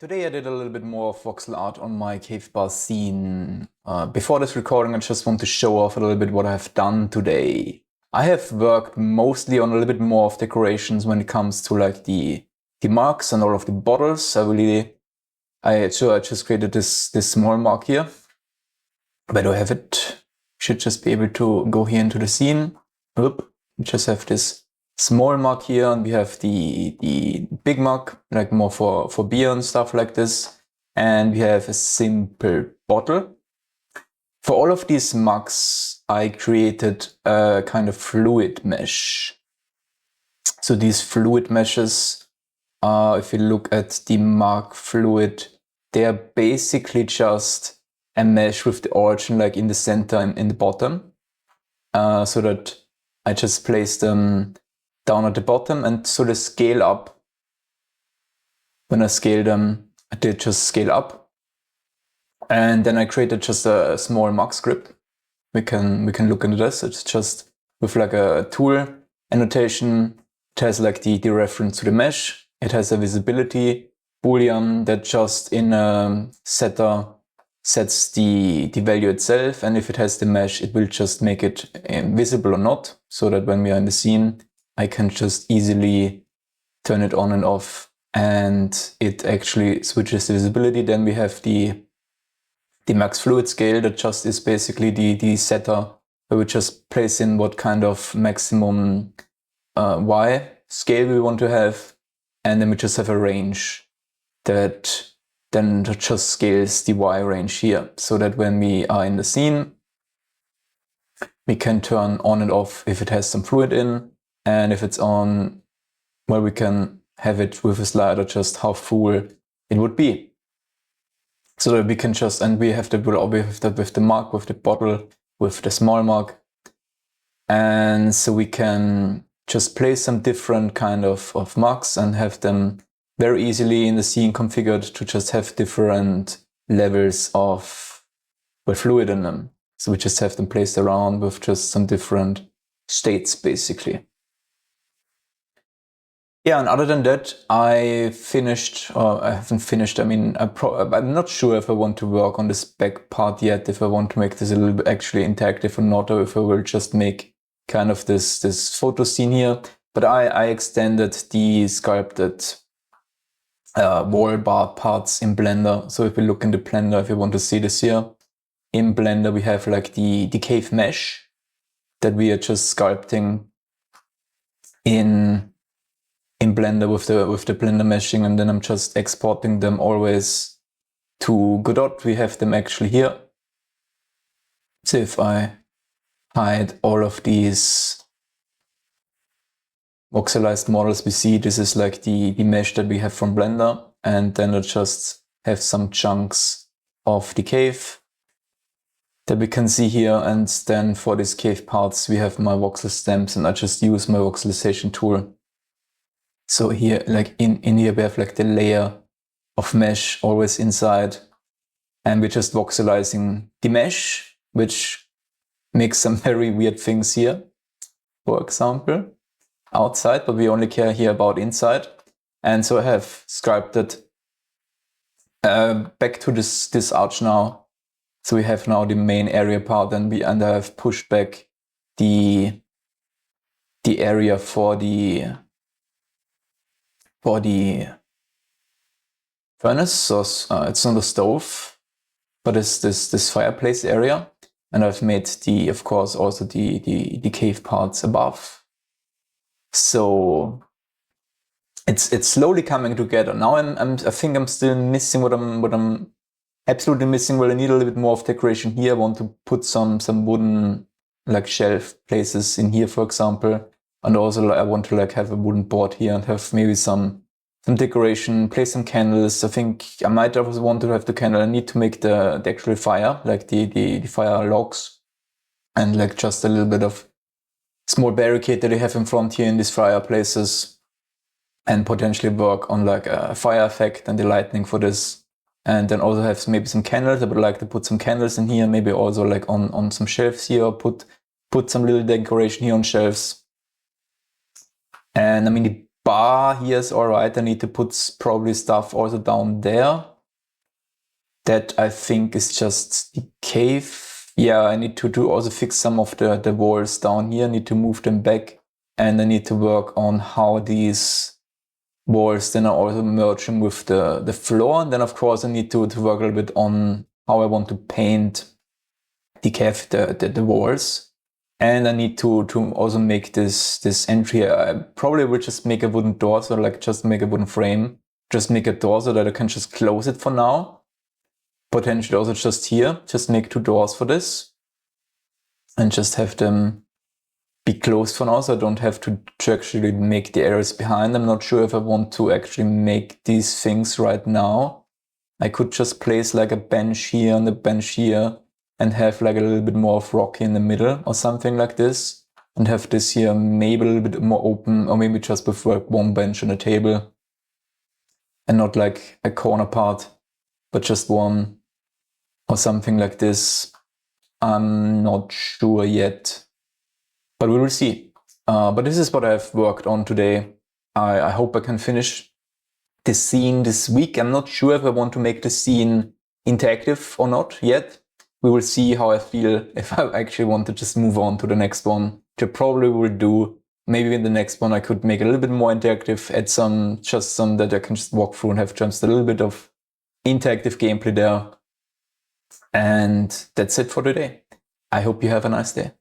Today I did a little bit more of voxel art on my cave bar scene. Before this recording, I just want to show off a little bit what I've done today. I have worked mostly on a little bit more of decorations when it comes to like the marks and all of the bottles. I just created this small mark here. Where do I have it? Should just be able to go here into the scene. Oop. We just have this small mug here, and we have the big mug, like more for beer and stuff like this. And we have a simple bottle. For all of these mugs, I created a kind of fluid mesh. So these fluid meshes, if you look at the mug fluid, they are basically just a mesh with the origin like in the center and in the bottom. So that I just place them down at the bottom, and so they scale up. When I scale them, they just scale up. And then I created just a small mug script. We can look into this. It's just with like a tool annotation. It has like the reference to the mesh. It has a visibility boolean that just in a setter sets the value itself, and if it has the mesh, it will just make it visible or not, so that when we are in the scene, I can just easily turn it on and off, and it actually switches the visibility. Then we have the max fluid scale that just is basically the setter, where we just place in what kind of maximum Y scale we want to have, and then we just have a range that then just scales the Y range here, so that when we are in the scene, we can turn on and off if it has some fluid in, and if it's on, well, we can have it with a slider just how full it would be. So that we can just, and we have that with the mug, with the bottle, with the small mug, and so we can just place some different kind of mugs and have them very easily in the scene configured to just have different levels of fluid in them. So we just have them placed around with just some different states, basically. Yeah, and other than that, I haven't finished. I mean, I'm not sure if I want to work on this back part yet, if I want to make this a little bit actually interactive or not, or if I will just make kind of this photo scene here. But I extended the sculpted wall bar parts in Blender. So if we look in the Blender, if you want to see this here, in Blender we have like the cave mesh that we are just sculpting in Blender with the Blender meshing, and then I'm just exporting them always to Godot. We have them actually here. So if I hide all of these voxelized models, we see this is like the mesh that we have from Blender, and then I just have some chunks of the cave that we can see here, and then for these cave parts we have my voxel stamps, and I just use my voxelization tool. So here, like in here we have like the layer of mesh always inside, and we're just voxelizing the mesh, which makes some very weird things here, for example outside, but we only care here about inside. And so I have sculpted back to this arch now. So we have now the main area part, and I have pushed back the area for the furnace. So it's not a stove, but it's this fireplace area. And I've made of course also the cave parts above. So it's slowly coming together. Now I think I'm still missing what I'm absolutely missing. Well, I need a little bit more of decoration here. I want to put some wooden like shelf places in here, for example. And also I want to like have a wooden board here and have maybe some decoration, place some candles. I think I might also want to have the candle. I need to make the actual fire, like the fire logs, and like just a little bit of small barricade that I have in front here in these fireplaces, and potentially work on like a fire effect and the lightning for this. And then also have maybe some candles. I would like to put some candles in here, maybe also like on some shelves here, or put some little decoration here on shelves. And I mean, bar here is all right. I need to put probably stuff also down there. That I think is just the cave. Yeah, I need to also fix some of the walls down here. I need to move them back, and I need to work on how these walls then are also merging with the floor. And then of course I need to work a little bit on how I want to paint the cave, the walls. And I need to also make this entry. I probably will just make a wooden door, so like just make a wooden frame, just make a door so that I can just close it for now. Potentially also just here, just make 2 doors for this and just have them be closed for now, so I don't have to actually make the areas behind. I'm not sure if I want to actually make these things right now. I could just place like a bench here and a bench here and have like a little bit more of rock in the middle or something like this, and have this here maybe a little bit more open, or maybe just with like 1 bench and a table and not like a corner part, but just 1 or something like this. I'm not sure yet, but we will see. But this is what I've worked on today. I hope I can finish the scene this week. I'm not sure if I want to make the scene interactive or not yet. We will see how I feel if I actually want to just move on to the next one, which I probably will do. Maybe in the next one I could make it a little bit more interactive, add some that I can just walk through and have just a little bit of interactive gameplay there. And that's it for today. I hope you have a nice day.